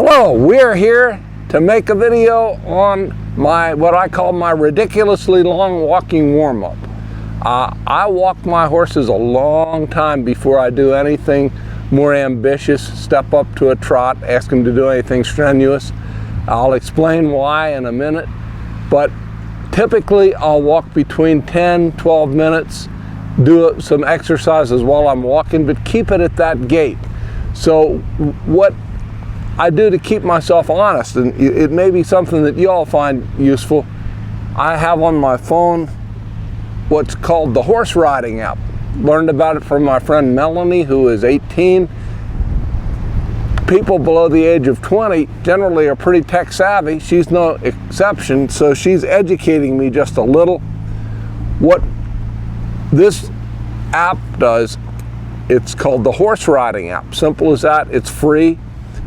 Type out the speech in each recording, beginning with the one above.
Hello, we're here to make a video on what I call my ridiculously long walking warm-up. I walk my horses a long time before I do anything more ambitious, step up to a trot, ask them to do anything strenuous. I'll explain why in a minute, but typically I'll walk between 10-12 minutes, do some exercises while I'm walking, but keep it at that gait. So what I do to keep myself honest, and it may be something that you all find useful, I have on my phone what's called the horse riding app. Learned about it from my friend Melanie, who is 18. People below the age of 20 generally are pretty tech savvy. She's no exception, so she's educating me just a little. What this app does, it's called the horse riding app. Simple as that. It's free.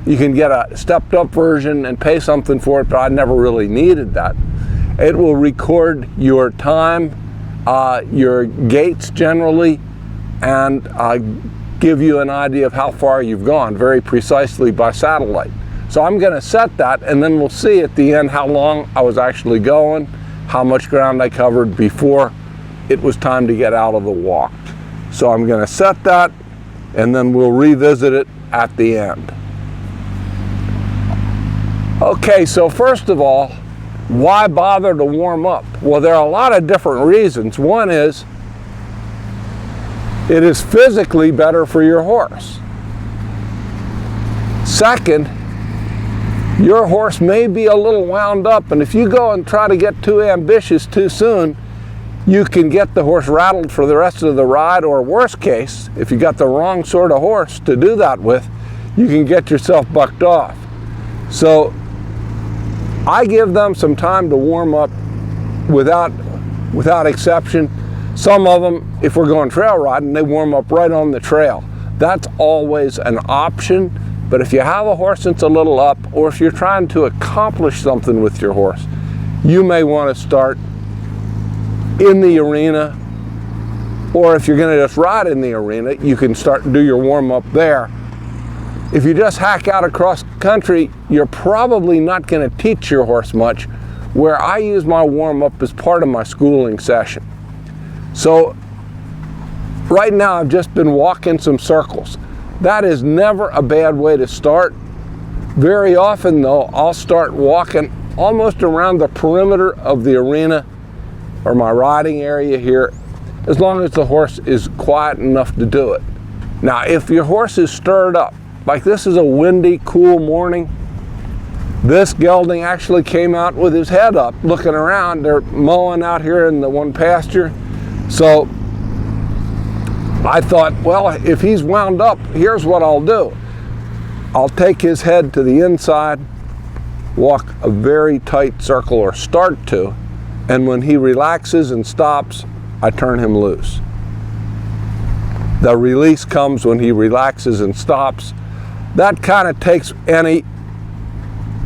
You can get a stepped up version and pay something for it, but I never really needed that. It will record your time, your gaits generally, and give you an idea of how far you've gone very precisely by satellite. So I'm going to set that, and then we'll see at the end how long I was actually going, how much ground I covered before it was time to get out of the walk. So I'm going to set that, and then we'll revisit it at the end. Okay, so first of all, why bother to warm up? Well, there are a lot of different reasons. One is, it is physically better for your horse. Second, your horse may be a little wound up, and if you go and try to get too ambitious too soon, you can get the horse rattled for the rest of the ride, or worst case, if you got the wrong sort of horse to do that with, you can get yourself bucked off. So I give them some time to warm up without exception. Some of them, if we're going trail riding, they warm up right on the trail. That's always an option, but if you have a horse that's a little up, or if you're trying to accomplish something with your horse, you may want to start in the arena, or if you're going to just ride in the arena, you can start and do your warm up there. If you just hack out across country, you're probably not going to teach your horse much, where I use my warm-up as part of my schooling session. So right now I've just been walking some circles. That is never a bad way to start. Very often though, I'll start walking almost around the perimeter of the arena or my riding area here, as long as the horse is quiet enough to do it. Now, if your horse is stirred up, like this is a windy, cool morning. This gelding actually came out with his head up, looking around. They're mowing out here in the one pasture. So I thought, well, if he's wound up, here's what I'll do. I'll take his head to the inside, walk a very tight circle, or start to, and when he relaxes and stops, I turn him loose. The release comes when he relaxes and stops. That kind of takes any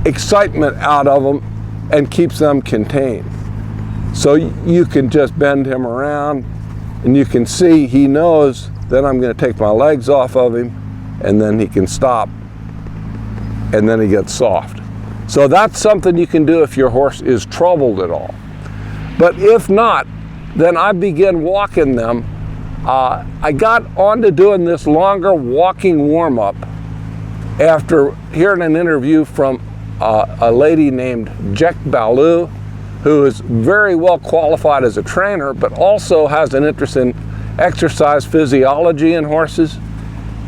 excitement out of them and keeps them contained. So you can just bend him around, and you can see he knows that I'm going to take my legs off of him, and then he can stop, and then he gets soft. So that's something you can do if your horse is troubled at all. But if not, then I begin walking them. I got onto doing this longer walking warm-up after hearing an interview from a lady named Jack Ballou, who is very well qualified as a trainer, but also has an interest in exercise physiology in horses,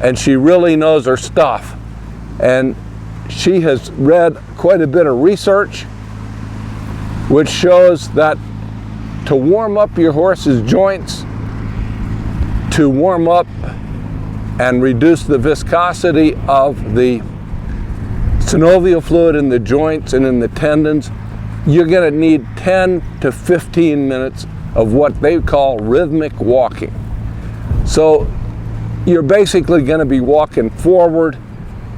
and she really knows her stuff. And she has read quite a bit of research which shows that to warm up your horse's joints, to warm up and reduce the viscosity of the synovial fluid in the joints and in the tendons, you're going to need 10 to 15 minutes of what they call rhythmic walking. So you're basically going to be walking forward,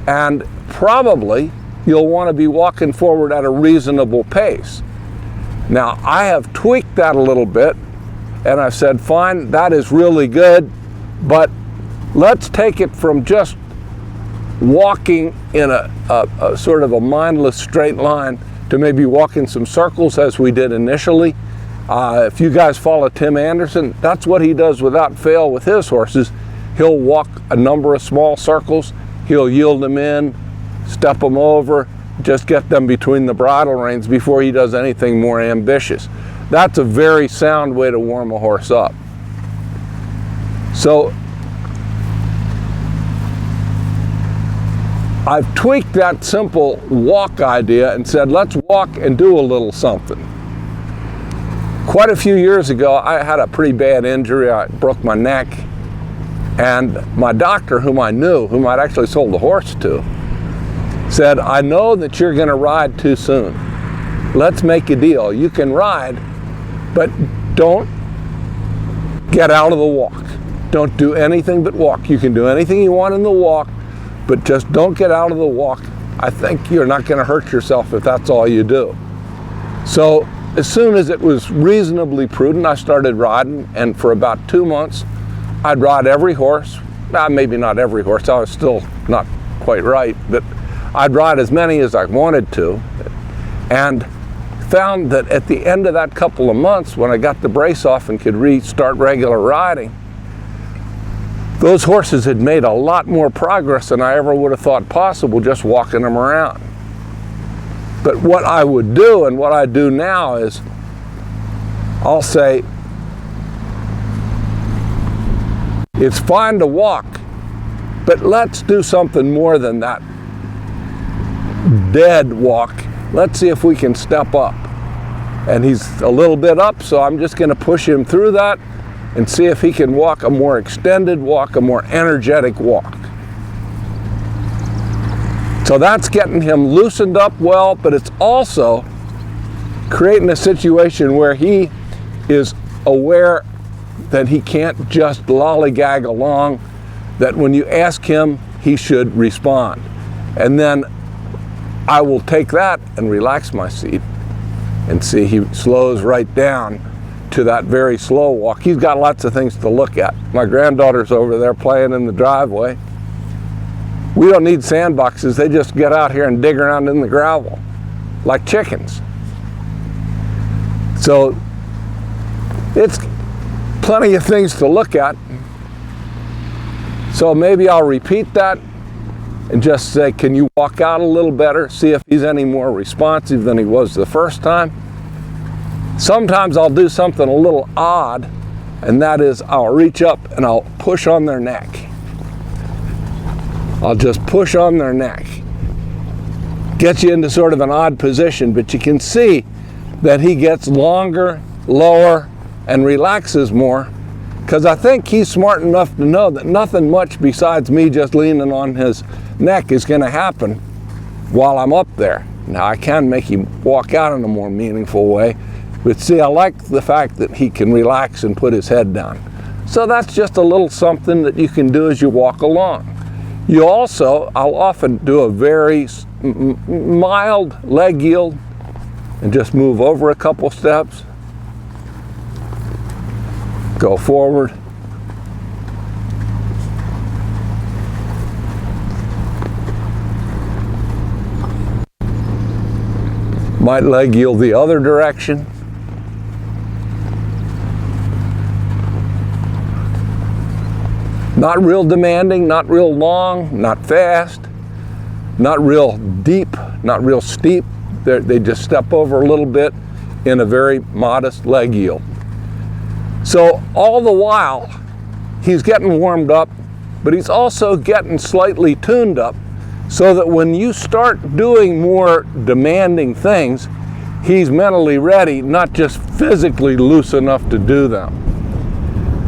and probably you'll want to be walking forward at a reasonable pace. Now, I have tweaked that a little bit, and I've said, fine, that is really good, but let's take it from just walking in a sort of a mindless straight line to maybe walk in some circles as we did initially. If you guys follow Tim Anderson, that's what he does without fail with his horses. He'll walk a number of small circles, he'll yield them in, step them over, just get them between the bridle reins before he does anything more ambitious. That's a very sound way to warm a horse up. So I've tweaked that simple walk idea and said, let's walk and do a little something. Quite a few years ago, I had a pretty bad injury. I broke my neck, and my doctor, whom I knew, whom I'd actually sold the horse to, said, I know that you're going to ride too soon. Let's make a deal. You can ride, but don't get out of the walk. Don't do anything but walk. You can do anything you want in the walk, but just don't get out of the walk. I think you're not going to hurt yourself if that's all you do. So as soon as it was reasonably prudent, I started riding, and for about 2 months, I'd ride every horse. Maybe not every horse, I was still not quite right, but I'd ride as many as I wanted to, and found that at the end of that couple of months, when I got the brace off and could restart regular riding, those horses had made a lot more progress than I ever would have thought possible just walking them around. But what I would do, and what I do now, is I'll say, it's fine to walk, but let's do something more than that dead walk. Let's see if we can step up. And he's a little bit up, so I'm just going to push him through that and see if he can walk a more extended walk, a more energetic walk. So that's getting him loosened up well, but it's also creating a situation where he is aware that he can't just lollygag along, that when you ask him, he should respond. And then I will take that and relax my seat and see he slows right down to that very slow walk. He's got lots of things to look at. My granddaughter's over there playing in the driveway. We don't need sandboxes. They just get out here and dig around in the gravel like chickens. So it's plenty of things to look at. So maybe I'll repeat that and just say, can you walk out a little better? See if he's any more responsive than he was the first time. Sometimes I'll do something a little odd, and that is I'll reach up and I'll push on their neck. I'll just push on their neck. Gets you into sort of an odd position, but you can see that he gets longer, lower, and relaxes more, because I think he's smart enough to know that nothing much besides me just leaning on his neck is going to happen while I'm up there. Now, I can make him walk out in a more meaningful way, but see, I like the fact that he can relax and put his head down. So that's just a little something that you can do as you walk along. You also, I'll often do a very mild leg yield and just move over a couple steps, go forward, might leg yield the other direction. Not real demanding, not real long, not fast, not real deep, not real steep. They just step over a little bit in a very modest leg yield. So all the while, he's getting warmed up, but he's also getting slightly tuned up so that when you start doing more demanding things, he's mentally ready, not just physically loose enough to do them.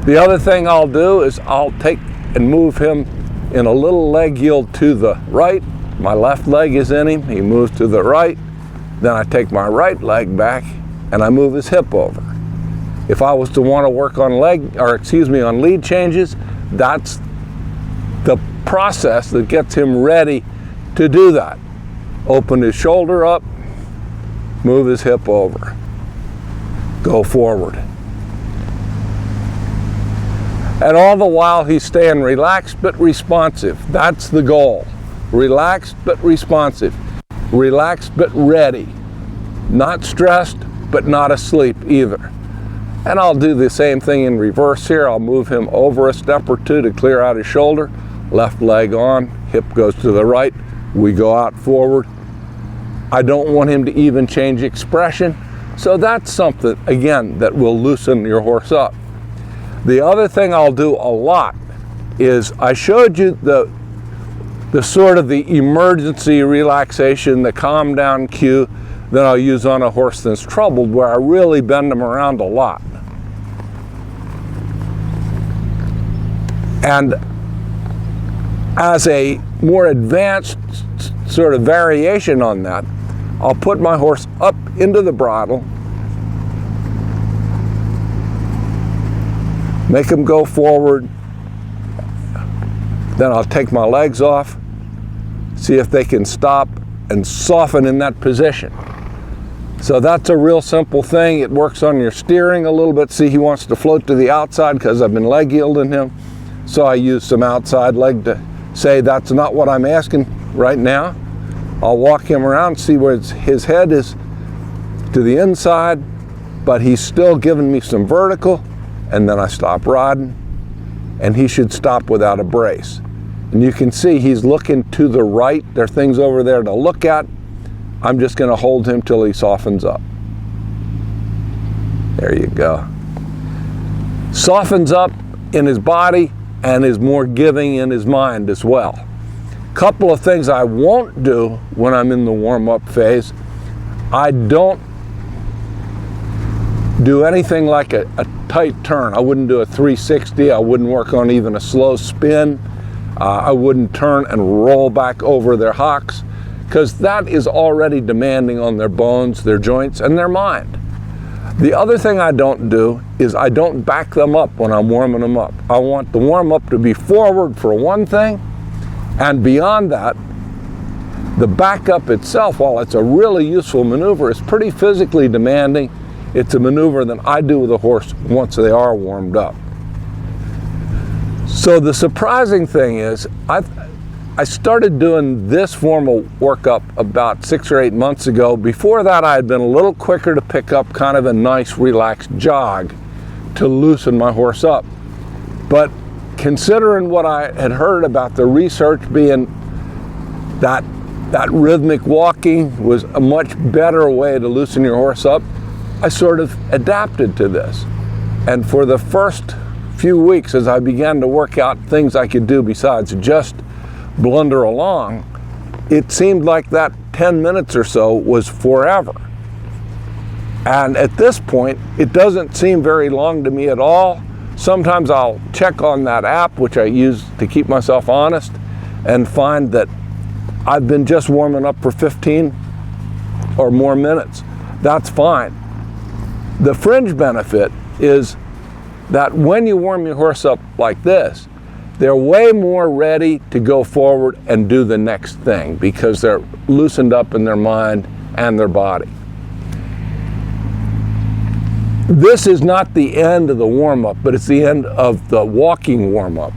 The other thing I'll do is I'll take and move him in a little leg yield to the right. My left leg is in him, he moves to the right. Then I take my right leg back and I move his hip over. If I was to want to work on on lead changes, that's the process that gets him ready to do that. Open his shoulder up, move his hip over, go forward. And all the while he's staying relaxed but responsive. That's the goal. relaxed but responsive, relaxed but ready, not stressed but not asleep either. And I'll do the same thing in reverse here. I'll move him over a step or two to clear out his shoulder, left leg on, hip goes to the right, we go out forward. I don't want him to even change expression, so that's something, again, that will loosen your horse up. The other thing I'll do a lot is, I showed you the sort of the emergency relaxation, the calm down cue that I'll use on a horse that's troubled, where I really bend them around a lot. And as a more advanced sort of variation on that, I'll put my horse up into the bridle, make him go forward, then I'll take my legs off, see if they can stop and soften in that position. So that's a real simple thing. It works on your steering a little bit. See, he wants to float to the outside because I've been leg yielding him. So I use some outside leg to say that's not what I'm asking right now. I'll walk him around, see where his head is to the inside, but he's still giving me some vertical, and then I stop riding, and he should stop without a brace. And you can see he's looking to the right. There are things over there to look at. I'm just going to hold him till he softens up. There you go. Softens up in his body and is more giving in his mind as well. Couple of things I won't do when I'm in the warm-up phase. I don't do anything like a tight turn. I wouldn't do a 360. I wouldn't work on even a slow spin. I wouldn't turn and roll back over their hocks, because that is already demanding on their bones, their joints, and their mind. The other thing I don't do is I don't back them up when I'm warming them up. I want the warm-up to be forward for one thing, and beyond that, the backup itself, while it's a really useful maneuver, is pretty physically demanding. It's a maneuver that I do with a horse once they are warmed up. So the surprising thing is, I started doing this formal workup about 6 or 8 months ago. Before that, I had been a little quicker to pick up kind of a nice relaxed jog to loosen my horse up. But considering what I had heard about the research being that rhythmic walking was a much better way to loosen your horse up, I sort of adapted to this. And for the first few weeks, as I began to work out things I could do besides just blunder along, it seemed like that 10 minutes or so was forever. And at this point, it doesn't seem very long to me at all. Sometimes I'll check on that app, which I use to keep myself honest, and find that I've been just warming up for 15 or more minutes. That's fine. The fringe benefit is that when you warm your horse up like this, they're way more ready to go forward and do the next thing because they're loosened up in their mind and their body. This is not the end of the warm-up, but it's the end of the walking warm-up.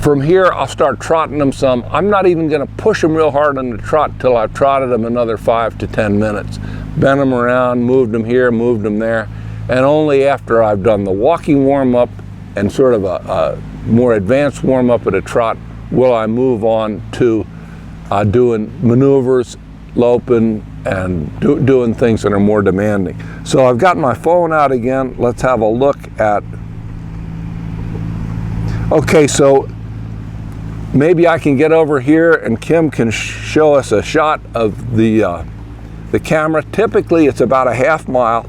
From here, I'll start trotting them some. I'm not even going to push them real hard on the trot till I've trotted them another 5 to 10 minutes. Bent them around, moved them here, moved them there. And only after I've done the walking warm-up and sort of a more advanced warm-up at a trot will I move on to doing maneuvers, loping, and doing things that are more demanding. So I've got my phone out again. Let's have a look at, okay, so maybe I can get over here and Kim can show us a shot of the camera. Typically it's about a half mile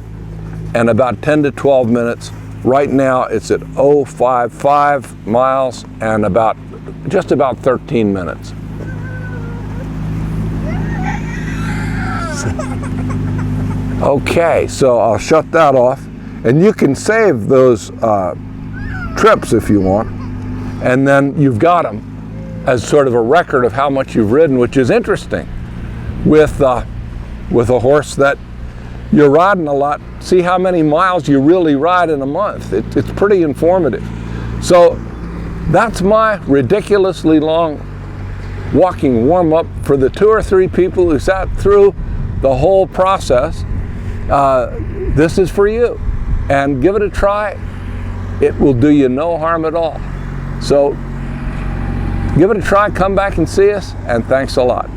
and about 10 to 12 minutes. Right now it's at 0.55 miles and just about 13 minutes. Okay, so I'll shut that off, and you can save those trips if you want, and then you've got them as sort of a record of how much you've ridden, which is interesting with a horse that you're riding a lot. See how many miles you really ride in a month. It's pretty informative. So that's my ridiculously long walking warm-up for the 2 or 3 people who sat through the whole process, this is for you. And give it a try. It will do you no harm at all. So give it a try, come back and see us, and thanks a lot.